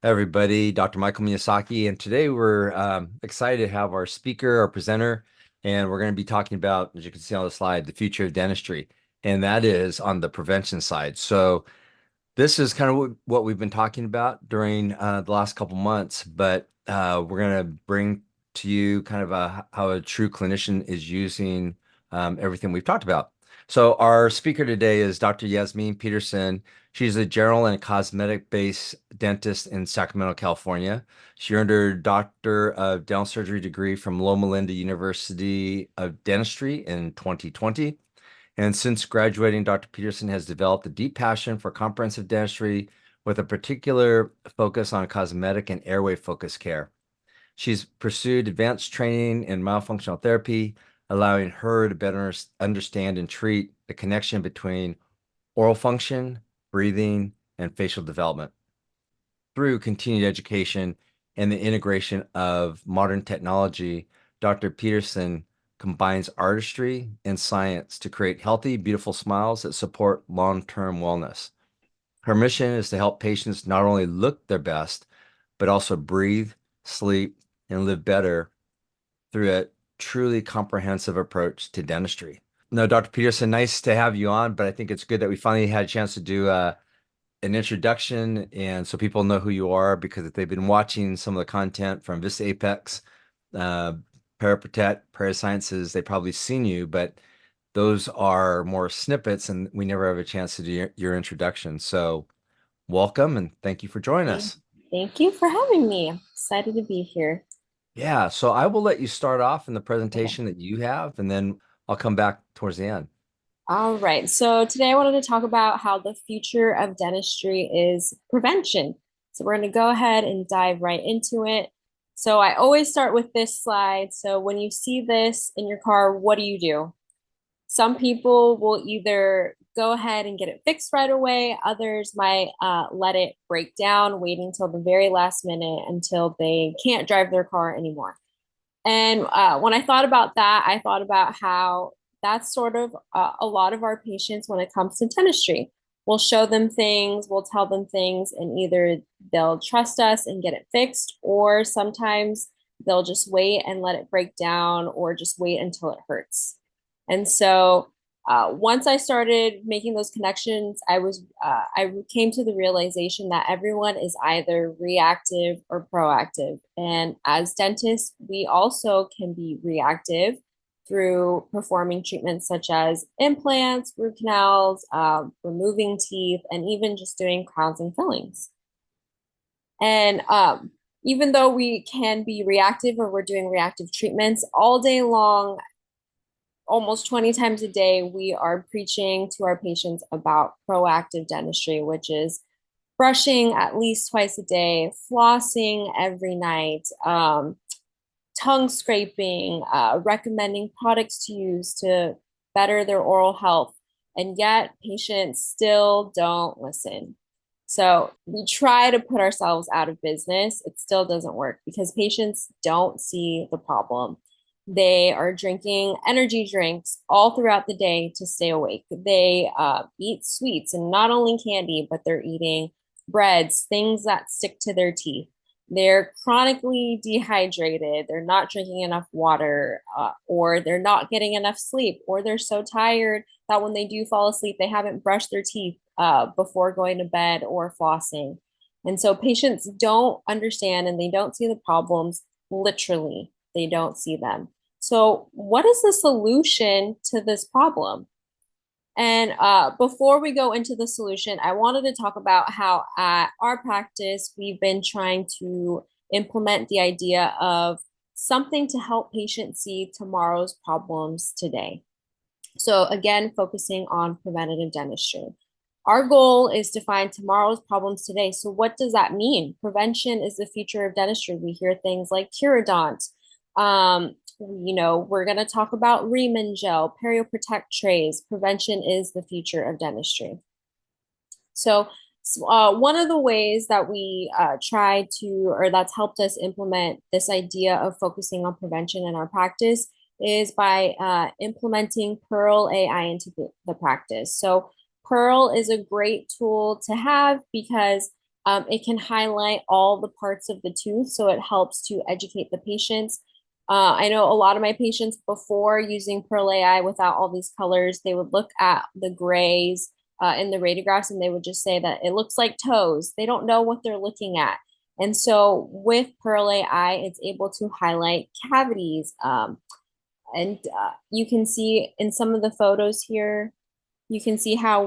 Everybody, Dr. Michael Miyazaki, and today we're excited to have our speaker, our presenter, and we're going to be talking about, as you can see on the slide, the future of dentistry, and that is on the prevention side. So this is kind of what we've been talking about during the last couple months, but we're going to bring to you kind of how a true clinician is using everything we've talked about. So our speaker today is Dr. Yasmin Peterson. She's a general and cosmetic-based dentist in Sacramento, California. She earned her Doctor of Dental Surgery degree from Loma Linda University of Dentistry in 2020. And since graduating, Dr. Peterson has developed a deep passion for comprehensive dentistry with a particular focus on cosmetic and airway focused care. She's pursued advanced training in myofunctional therapy, allowing her to better understand and treat the connection between oral function, breathing, and facial development. Through continued education and the integration of modern technology, Dr. Peterson combines artistry and science to create healthy, beautiful smiles that support long-term wellness. Her mission is to help patients not only look their best, but also breathe, sleep, and live better through a truly comprehensive approach to dentistry. No, Dr. Peterson, nice to have you on, but I think it's good that we finally had a chance to do an introduction and so people know who you are, because if they've been watching some of the content from Vista Apex, uh, Paraprotect, Parasciences, they've probably seen you, but those are more snippets and we never have a chance to do your introduction. So welcome and thank you for joining Thank us. thank you for having me. I'm excited to be here. Yeah, so I will let you start off in the Okay. presentation that you have, and then I'll come back towards the end. All right. So today I wanted to talk about how the future of dentistry is prevention. So we're going to go ahead and dive right into it. So I always start with this slide. So when you see this in your car, what do? Some people will either go ahead and get it fixed right away. Others might let it break down, waiting until the very last minute until they can't drive their car anymore. And when I thought about that, I thought about how that's sort of a lot of our patients when it comes to dentistry. We'll show them things, we'll tell them things, and either they'll trust us and get it fixed, or sometimes they'll just wait and let it break down, or just wait until it hurts. And so once I started making those connections, I came to the realization that everyone is either reactive or proactive. And as dentists, we also can be reactive through performing treatments such as implants, root canals, removing teeth, and even just doing crowns and fillings. And even though we can be reactive or we're doing reactive treatments all day long, almost 20 times a day, we are preaching to our patients about proactive dentistry, which is brushing at least twice a day, flossing every night, tongue scraping, recommending products to use to better their oral health. And yet, patients still don't listen. So we try to put ourselves out of business. It still doesn't work because patients don't see the problem. They are drinking energy drinks all throughout the day to stay awake. They eat sweets, and not only candy, but they're eating breads, things that stick to their teeth. They're chronically dehydrated. They're not drinking enough water, or they're not getting enough sleep, or they're so tired that when they do fall asleep, they haven't brushed their teeth before going to bed or flossing. And so patients don't understand and they don't see the problems. Literally, they don't see them. So, what is the solution to this problem? And before we go into the solution, I wanted to talk about how at our practice, we've been trying to implement the idea of something to help patients see tomorrow's problems today. So, again, focusing on preventative dentistry. Our goal is to find tomorrow's problems today. So, what does that mean? Prevention is the future of dentistry. We hear things like curodont. We're going to talk about Riemann gel, perioprotect trays. Prevention is the future of dentistry. So, one of the ways that we try to, or that's helped us implement this idea of focusing on prevention in our practice is by implementing Pearl AI into the practice. So, Pearl is a great tool to have because It can highlight all the parts of the tooth, so it helps to educate the patients. I know a lot of my patients before using Pearl AI without all these colors, they would look at the grays in the radiographs and they would just say that it looks like toes. They don't know what they're looking at. And so with Pearl AI, it's able to highlight cavities. And you can see in some of the photos here, you can see how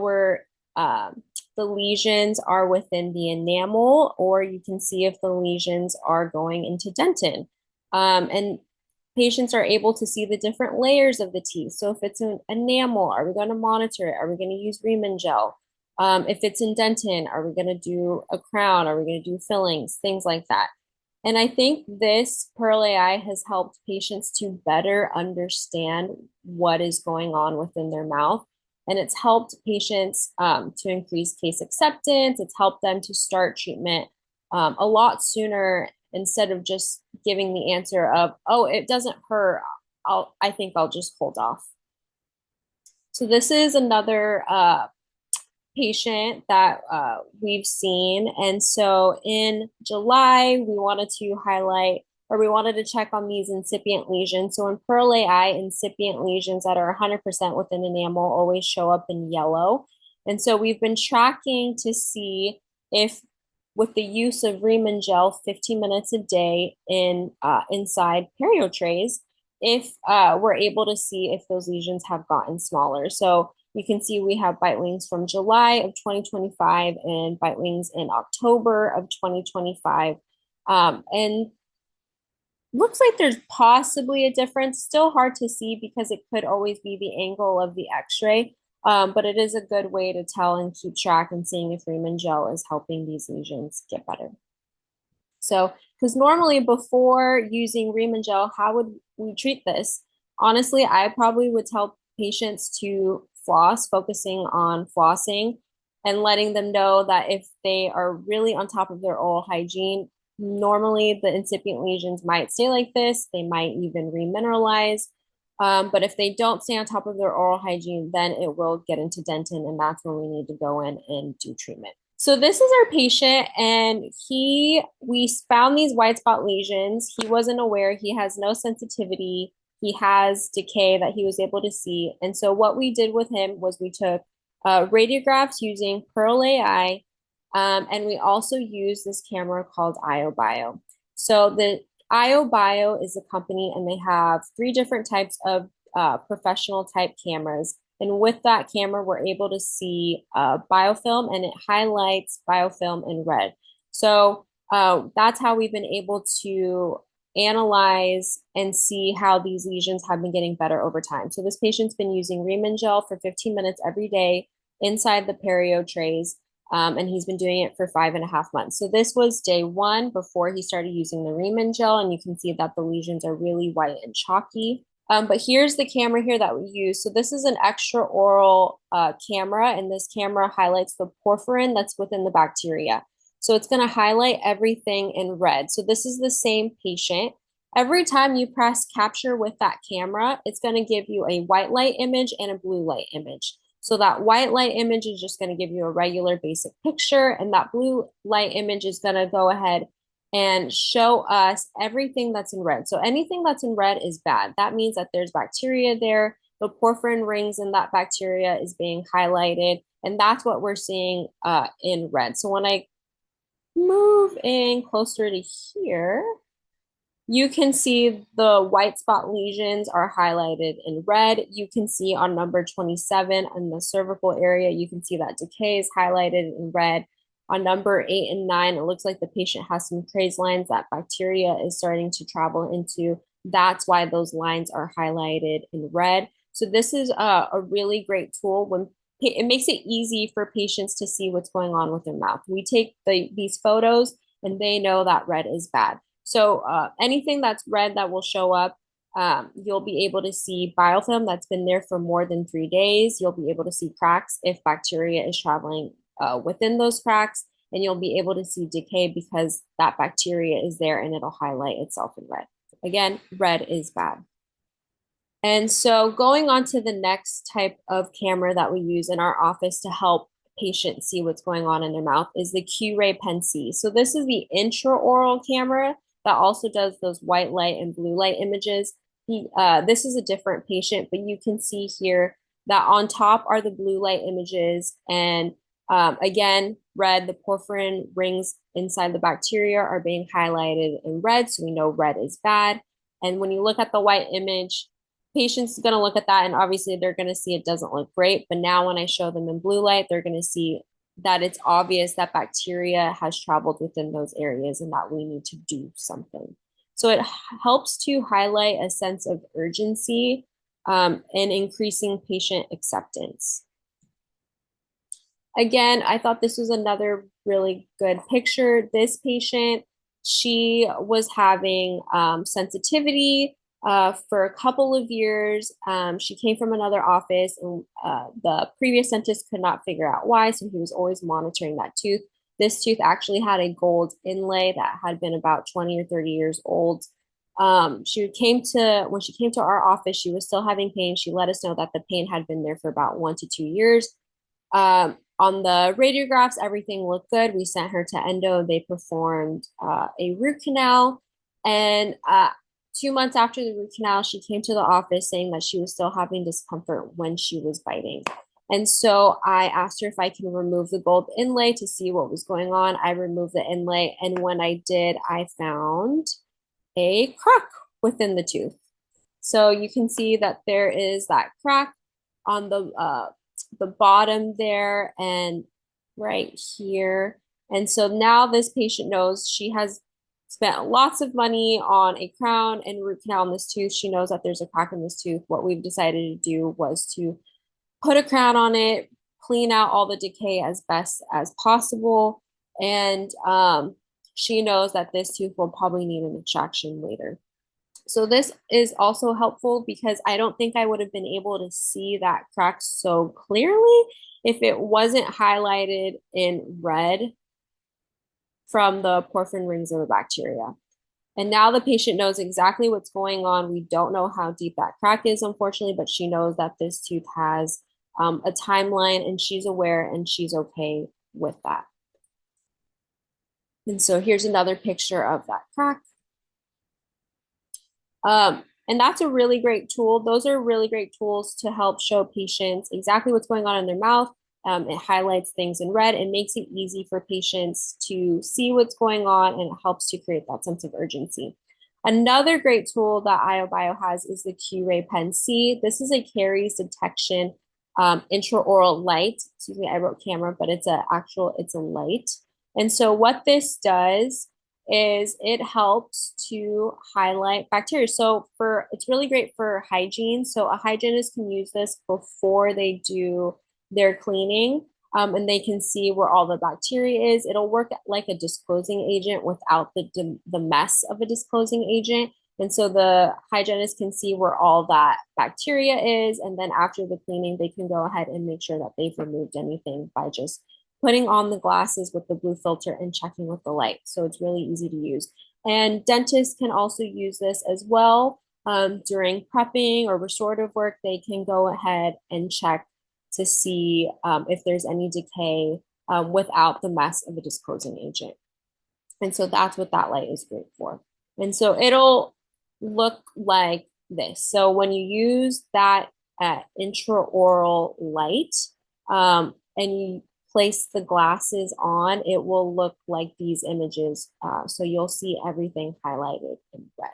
the lesions are within the enamel, or you can see if the lesions are going into dentin. And patients are able to see the different layers of the teeth. So if it's an enamel, are we going to monitor it? Are we going to use Riemann gel? If it's in dentin, are we going to do a crown? Are we going to do fillings? Things like that. And I think this Pearl AI has helped patients to better understand what is going on within their mouth. And it's helped patients to increase case acceptance. It's helped them to start treatment a lot sooner instead of just giving the answer of, oh, it doesn't hurt. I think I'll just hold off. So this is another patient that we've seen. And so in July, we wanted to highlight or we wanted to check on these incipient lesions. So in Pearl AI, incipient lesions that are 100% within enamel always show up in yellow. And so we've been tracking to see if with the use of Riemann gel 15 minutes a day inside perio trays, if we're able to see if those lesions have gotten smaller. So you can see we have bite wings from July of 2025 and bite wings in October of 2025. And looks like there's possibly a difference. Still hard to see because it could always be the angle of the x-ray. But it is a good way to tell and keep track and seeing if Riemann gel is helping these lesions get better. So, because normally before using Riemann gel, how would we treat this? Honestly, I probably would tell patients to floss, focusing on flossing and letting them know that if they are really on top of their oral hygiene, normally the incipient lesions might stay like this. They might even remineralize. But if they don't stay on top of their oral hygiene, then it will get into dentin, and that's when we need to go in and do treatment. So this is our patient, and we found these white spot lesions. He wasn't aware. He has no sensitivity. He has decay that he was able to see. And so what we did with him was we took radiographs using Pearl AI, and we also used this camera called IOBio. So the IOBio is a company, and they have 3 different types of professional type cameras. And with that camera, we're able to see biofilm, and it highlights biofilm in red. So that's how we've been able to analyze and see how these lesions have been getting better over time. So this patient's been using Riemann gel for 15 minutes every day inside the perio trays. And he's been doing it for 5.5 months. So this was day 1 before he started using the Riemann gel, and you can see that the lesions are really white and chalky. But here's the camera here that we use. So this is an extraoral camera, and this camera highlights the porphyrin that's within the bacteria. So it's going to highlight everything in red. So this is the same patient. Every time you press capture with that camera, it's going to give you a white light image and a blue light image. So that white light image is just going to give you a regular basic picture, and that blue light image is going to go ahead and show us everything that's in red. So anything that's in red is bad. That means that there's bacteria there. The porphyrin rings in that bacteria is being highlighted, and that's what we're seeing in red. So when I move in closer to here, you can see the white spot lesions are highlighted in red. You can see on number 27 in the cervical area, you can see that decay is highlighted in red. On number 8 and 9, it looks like the patient has some Kray's lines that bacteria is starting to travel into. That's why those lines are highlighted in red. So this is a really great tool when it makes it easy for patients to see what's going on with their mouth. We take these photos and they know that red is bad. So anything that's red that will show up, you'll be able to see biofilm that's been there for more than 3 days. You'll be able to see cracks if bacteria is traveling within those cracks, and you'll be able to see decay because that bacteria is there and it'll highlight itself in red. Again, red is bad. And so going on to the next type of camera that we use in our office to help patient see what's going on in their mouth is the Q-ray pen C. So this is the intraoral camera that also does those white light and blue light images. This is a different patient, but you can see here that on top are the blue light images. And again, red, the porphyrin rings inside the bacteria are being highlighted in red. So we know red is bad. And when you look at the white image, patients are going to look at that and obviously they're going to see it doesn't look great. But now when I show them in blue light, they're going to see that it's obvious that bacteria has traveled within those areas and that we need to do something. So it helps to highlight a sense of urgency and increasing patient acceptance. Again, I thought this was another really good picture. This patient, she was having sensitivity for a couple of years. She came from another office and the previous dentist could not figure out why, so he was always monitoring that tooth. This tooth actually had a gold inlay that had been about 20 or 30 years old. When she came to our office, she was still having pain. She let us know that the pain had been there for about 1 to 2 years. On the radiographs, everything looked good. We sent her to endo. They performed a root canal. And 2 months after the root canal, she came to the office saying that she was still having discomfort when she was biting. And so I asked her if I can remove the gold inlay to see what was going on. I removed the inlay. And when I did, I found a crack within the tooth. So you can see that there is that crack on the bottom there and right here. And so now this patient knows she has spent lots of money on a crown and root canal in this tooth. She knows that there's a crack in this tooth. What we've decided to do was to put a crown on it, clean out all the decay as best as possible. And she knows that this tooth will probably need an extraction later. So this is also helpful because I don't think I would have been able to see that crack so clearly if it wasn't highlighted in red from the porphyrin rings of the bacteria. And now the patient knows exactly what's going on. We don't know how deep that crack is, unfortunately, but she knows that this tooth has a timeline and she's aware and she's okay with that. And so here's another picture of that crack. And that's a really great tool. Those are really great tools to help show patients exactly what's going on in their mouth. It highlights things in red and makes it easy for patients to see what's going on, and it helps to create that sense of urgency. Another great tool that iobio has is the Q-ray pen C. This is a caries detection intraoral light. Excuse me, I wrote camera, but it's a light. And so what this does is it helps to highlight bacteria. So it's really great for hygiene. So a hygienist can use this before they do their cleaning, and they can see where all the bacteria is. It'll work like a disclosing agent without the mess of a disclosing agent. And so the hygienist can see where all that bacteria is. And then after the cleaning, they can go ahead and make sure that they've removed anything by just putting on the glasses with the blue filter and checking with the light. So it's really easy to use. And dentists can also use this as well during prepping or restorative work. They can go ahead and check to see if there's any decay without the mess of a disclosing agent. And so that's what that light is great for. And so it'll look like this. So when you use that intraoral light and you place the glasses on, it will look like these images. So you'll see everything highlighted in red.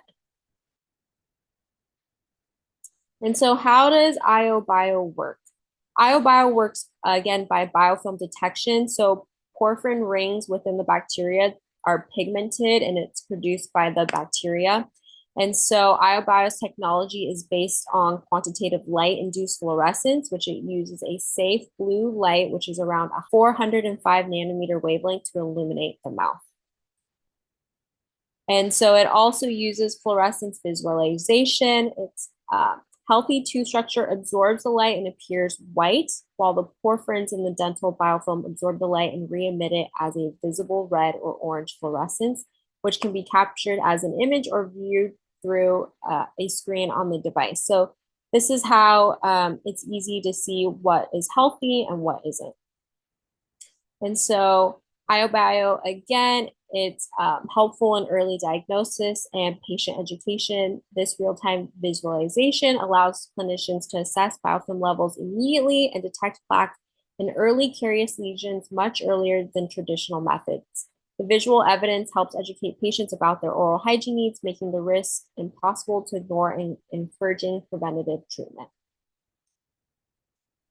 And so how does iobio work? iobio works, again, by biofilm detection. So porphyrin rings within the bacteria are pigmented and it's produced by the bacteria. And so iobio's technology is based on quantitative light-induced fluorescence, which it uses a safe blue light, which is around a 405 nanometer wavelength to illuminate the mouth. And so it also uses fluorescence visualization. It's healthy tooth structure absorbs the light and appears white, while the porphyrins in the dental biofilm absorb the light and re-emit it as a visible red or orange fluorescence, which can be captured as an image or viewed through a screen on the device. So this is how it's easy to see what is healthy and what isn't. And so iobio, again, it's helpful in early diagnosis and patient education. This real-time visualization allows clinicians to assess biofilm levels immediately and detect plaque and early carious lesions much earlier than traditional methods. The visual evidence helps educate patients about their oral hygiene needs, making the risk impossible to ignore and encouraging preventative treatment.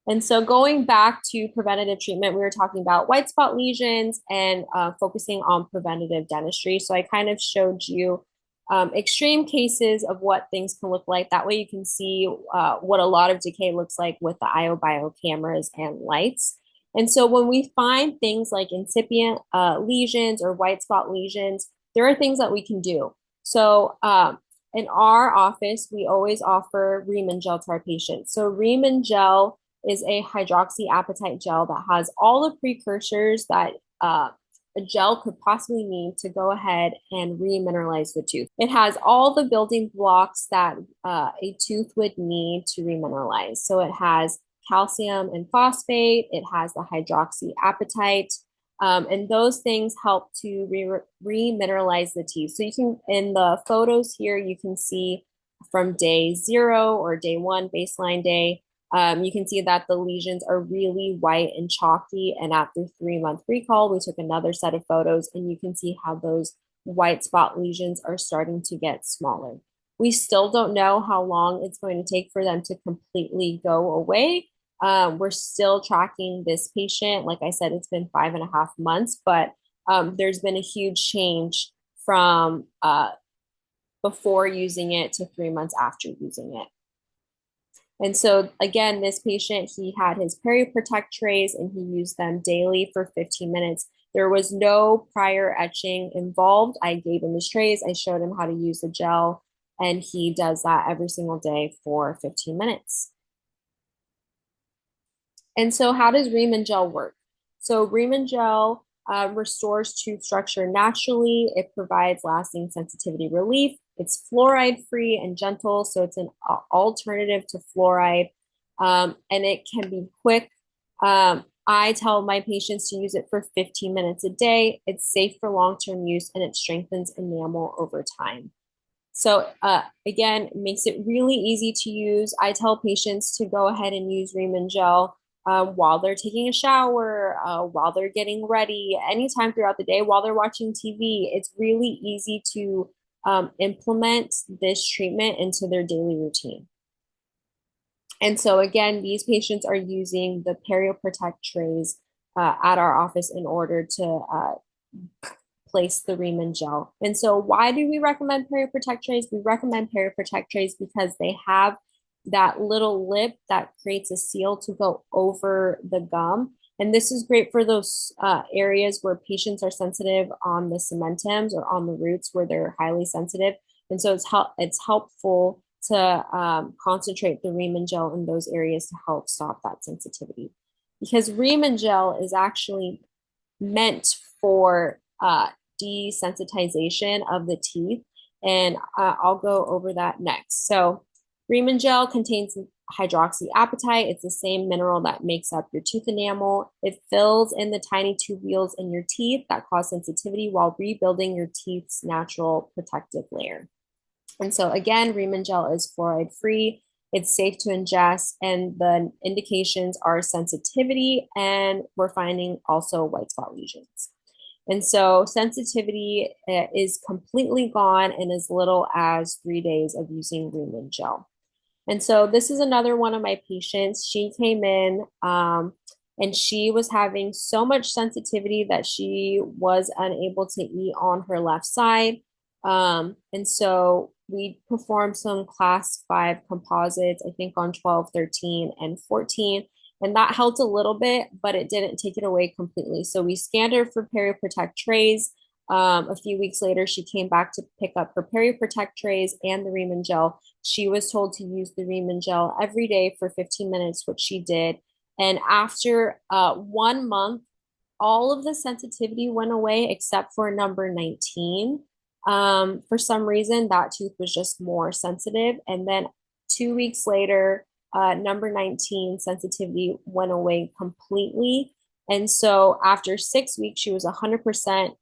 And so going back to preventative treatment, we were talking about white spot lesions and focusing on preventative dentistry. So I kind of showed you extreme cases of what things can look like. That way you can see what a lot of decay looks like with the iobio cameras and lights. And so when we find things like incipient lesions or white spot lesions, there are things that we can do. So in our office, we always offer Riemann gel to our patients. So Riemann gel is a hydroxyapatite gel that has all the precursors that a gel could possibly need to go ahead and remineralize the tooth. It has all the building blocks that a tooth would need to remineralize. So it has calcium and phosphate, it has the hydroxyapatite, and those things help to remineralize the teeth. So you can, in the photos here, you can see from day 0 or day 1, baseline day, you can see that the lesions are really white and chalky. And after 3-month recall, we took another set of photos and you can see how those white spot lesions are starting to get smaller. We still don't know how long it's going to take for them to completely go away. We're still tracking this patient. Like I said, it's been 5.5 months, but there's been a huge change from before using it to 3 months after using it. And so again, this patient, he had his PeriProtect trays and he used them daily for 15 minutes. There was no prior etching involved. I gave him his trays. I showed him how to use the gel, and he does that every single day for 15 minutes. And so how does Riemann gel work? So Riemann gel restores tooth structure naturally. It provides lasting sensitivity relief. It's fluoride free and gentle, so it's an alternative to fluoride, and it can be quick. I tell my patients to use it for 15 minutes a day. It's safe for long-term use and it strengthens enamel over time. So again, it makes it really easy to use. I tell patients to go ahead and use Riemann gel while they're taking a shower, while they're getting ready, anytime throughout the day, while they're watching TV. It's really easy to implement this treatment into their daily routine. And so again, these patients are using the PerioProtect trays at our office in order to place the Riemann gel. And so why do we recommend PerioProtect trays? We recommend PerioProtect trays because they have that little lip that creates a seal to go over the gum. And this is great for those areas where patients are sensitive on the cementums or on the roots where they're highly sensitive. And so it's helpful to concentrate the Riemann gel in those areas to help stop that sensitivity. Because Riemann gel is actually meant for desensitization of the teeth. And I'll go over that next. So Riemann gel contains hydroxyapatite. It's the same mineral that makes up your tooth enamel. It fills in the tiny tubules in your teeth that cause sensitivity while rebuilding your teeth's natural protective layer. And so again, Riemann gel is fluoride free. It's safe to ingest, and the indications are sensitivity, and we're finding also white spot lesions. And so sensitivity is completely gone in as little as 3 days of using Riemann gel. And so this is another one of my patients. She came in and she was having so much sensitivity that she was unable to eat on her left side. And so we performed some class 5 composites, I think on 12, 13, and 14. And that helped a little bit, but it didn't take it away completely. So we scanned her for PerioProtect trays. A few weeks later, she came back to pick up her PerioProtect trays and the Riemann gel. She was told to use the Riemann gel every day for 15 minutes, which she did. And after 1 month, all of the sensitivity went away except for number 19. For some reason, that tooth was just more sensitive. And then 2 weeks later, number 19 sensitivity went away completely. And so after 6 weeks, she was 100%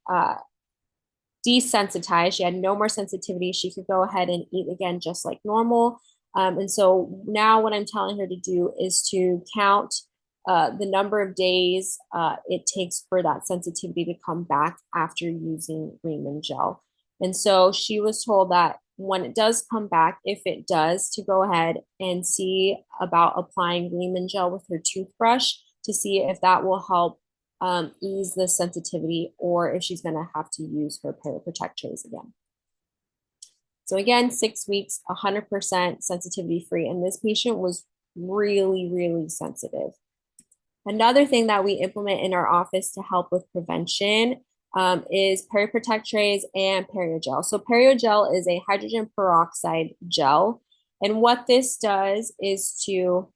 desensitized. She had no more sensitivity. She could go ahead and eat again just like normal. And so now what I'm telling her to do is to count the number of days it takes for that sensitivity to come back after using Riemann gel. And so she was told that when it does come back, if it does, to go ahead and see about applying Riemann gel with her toothbrush to see if that will help ease the sensitivity or if she's going to have to use her PeriProtect trays again. So again, 6 weeks, 100% sensitivity free. And this patient was really, really sensitive. Another thing that we implement in our office to help with prevention is PeriProtect trays and Periogel. So Periogel is a hydrogen peroxide gel. And what this does is to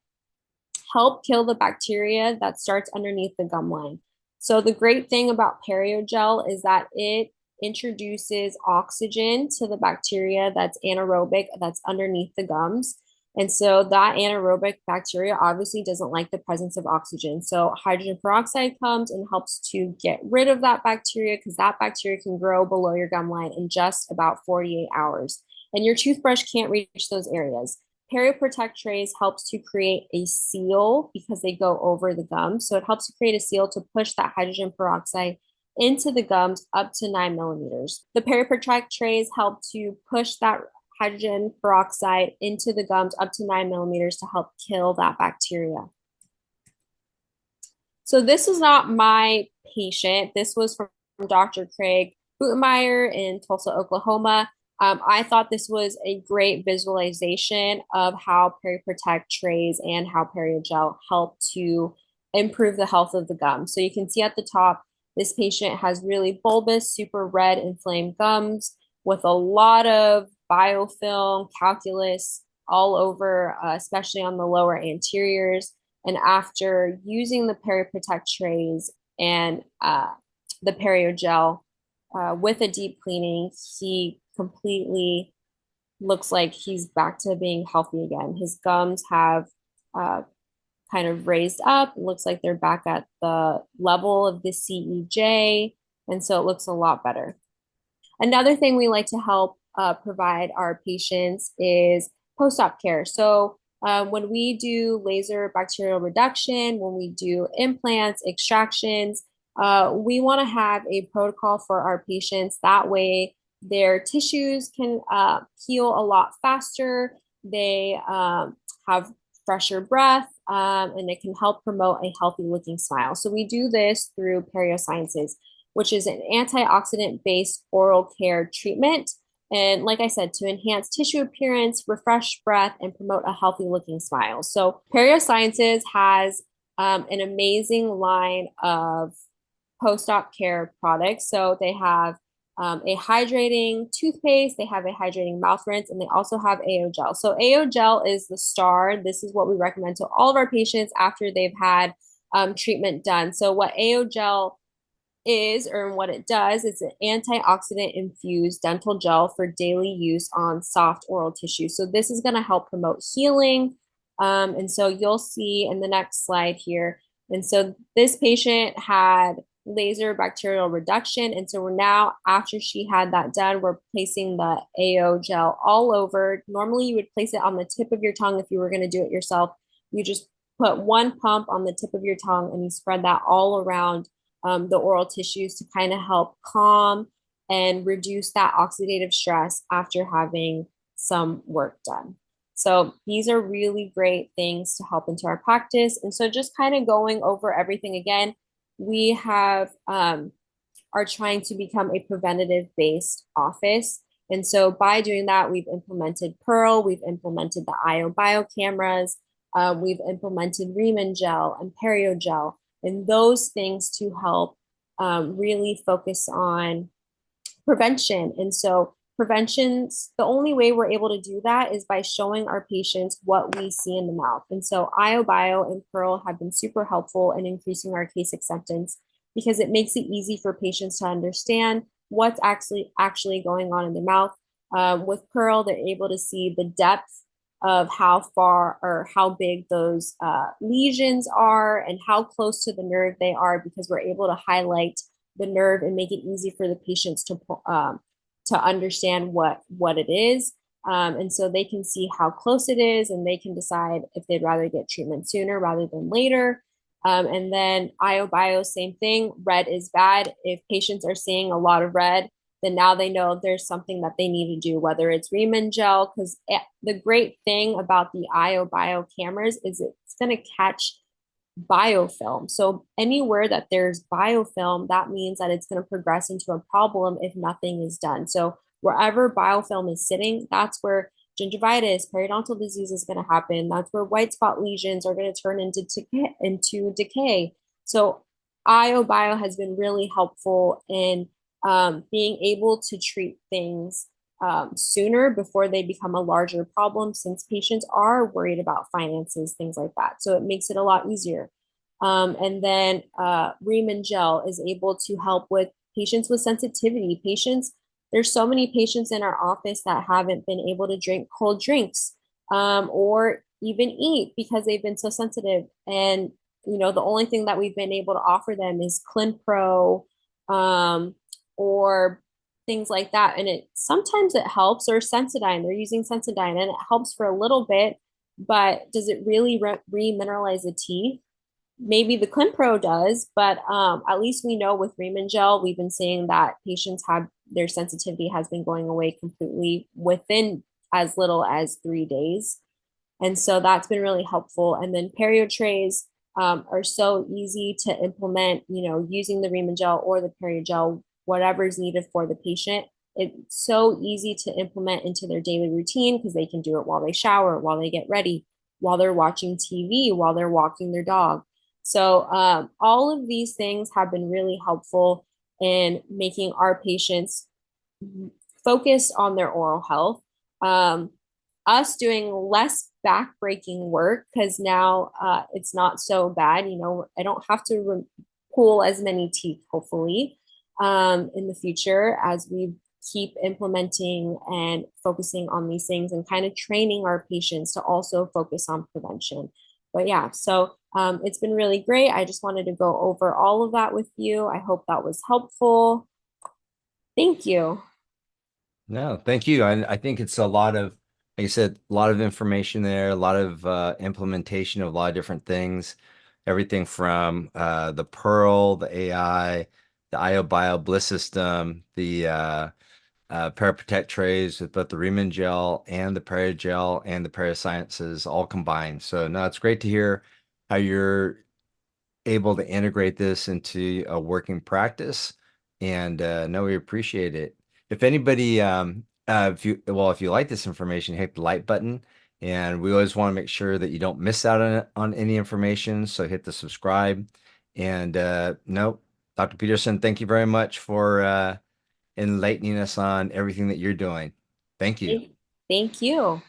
help kill the bacteria that starts underneath the gum line. So the great thing about Periogel is that it introduces oxygen to the bacteria that's anaerobic, that's underneath the gums. And so that anaerobic bacteria obviously doesn't like the presence of oxygen. So hydrogen peroxide comes and helps to get rid of that bacteria because that bacteria can grow below your gum line in just about 48 hours. And your toothbrush can't reach those areas. PeriProtect trays helps to create a seal because they go over the gums. So it helps to create a seal to push that hydrogen peroxide into the gums up to 9 millimeters. The PeriProtect trays help to push that hydrogen peroxide into the gums up to 9 millimeters to help kill that bacteria. So this is not my patient. This was from Dr. Craig Butemeyer in Tulsa, Oklahoma. I thought this was a great visualization of how PeriProtect trays and how Periogel help to improve the health of the gum. So you can see at the top, this patient has really bulbous, super red inflamed gums with a lot of biofilm, calculus all over, especially on the lower anteriors. And after using the PeriProtect trays and the Periogel with a deep cleaning, he completely looks like he's back to being healthy again. His gums have kind of raised up. It looks like they're back at the level of the CEJ. And so it looks a lot better. Another thing we like to help provide our patients is post-op care. So when we do laser bacterial reduction, when we do implants, extractions, we want to have a protocol for our patients. That way, their tissues can heal a lot faster. They have fresher breath, and it can help promote a healthy looking smile. So we do this through Periosciences, which is an antioxidant-based oral care treatment. And like I said, to enhance tissue appearance, refresh breath, and promote a healthy looking smile. So Periosciences has an amazing line of post-op care products. So they have a hydrating toothpaste, they have a hydrating mouth rinse, and they also have AO gel. So AO gel is the star. This is what we recommend to all of our patients after they've had treatment done. So what AO gel is, or what it does, it's an antioxidant infused dental gel for daily use on soft oral tissue. So this is going to help promote healing. And so you'll see in the next slide here. And so this patient had laser bacterial reduction. And so we're now, after she had that done, we're placing the AO gel all over. Normally you would place it on the tip of your tongue if you were going to do it yourself. You just put one pump on the tip of your tongue and you spread that all around the oral tissues to kind of help calm and reduce that oxidative stress after having some work done. So these are really great things to help into our practice. And so just kind of going over everything again, we have are trying to become a preventative based office. And so by doing that, we've implemented Pearl, we've implemented the IO bio cameras, we've implemented Riemann gel and Periogel, and those things to help really focus on prevention. And so prevention's the only way we're able to do that is by showing our patients what we see in the mouth. And so IOBio and Pearl have been super helpful in increasing our case acceptance because it makes it easy for patients to understand what's actually going on in the mouth. With Pearl, they're able to see the depth of how far or how big those lesions are and how close to the nerve they are, because we're able to highlight the nerve and make it easy for the patients to understand what it is. And so they can see how close it is, and they can decide if they'd rather get treatment sooner rather than later. And then IOBIO, same thing. Red is bad. If patients are seeing a lot of red, then now they know there's something that they need to do, whether it's Riemann gel. Because the great thing about the IOBIO cameras is it's going to catch biofilm. So anywhere that there's biofilm, that means that it's going to progress into a problem if nothing is done. So wherever biofilm is sitting, that's where gingivitis, periodontal disease is going to happen. That's where white spot lesions are going to turn into decay. So IOBio has been really helpful in being able to treat things sooner before they become a larger problem, since patients are worried about finances, things like that. So it makes it a lot easier. And then Riemann gel is able to help with patients with sensitivity. There's so many patients in our office that haven't been able to drink cold drinks or even eat because they've been so sensitive. And, the only thing that we've been able to offer them is Clinpro um, or things like that. And it sometimes it helps, or Sensodyne. They're using Sensodyne and it helps for a little bit, but does it really remineralize the teeth? Maybe the Clinpro does, but at least we know with Riemann gel, we've been seeing that patients have their sensitivity has been going away completely within as little as 3 days. And so that's been really helpful. And then perio trays are so easy to implement, using the Riemann gel or the perio gel, whatever is needed for the patient. It's so easy to implement into their daily routine because they can do it while they shower, while they get ready, while they're watching TV, while they're walking their dog. So all of these things have been really helpful in making our patients focus on their oral health. Um, us doing less backbreaking work because now it's not so bad. I don't have to pull as many teeth, hopefully, in the future as we keep implementing and focusing on these things and kind of training our patients to also focus on prevention. But yeah, so it's been really great. I just wanted to go over all of that with you. I hope that was helpful. Thank you. No, thank you. I think it's a lot of, like I said, a lot of information there, a lot of implementation of a lot of different things. Everything from the Pearl, the AI, the IOBio Bliss system, the Paraprotect trays with both the Riemann gel and the Perigel and the Parasciences all combined. So no, it's great to hear how you're able to integrate this into a working practice. And no, we appreciate it. If anybody, if you like this information, hit the like button. And we always want to make sure that you don't miss out on any information. So hit the subscribe. And no, Dr. Peterson, thank you very much for enlightening us on everything that you're doing. Thank you. Thank you.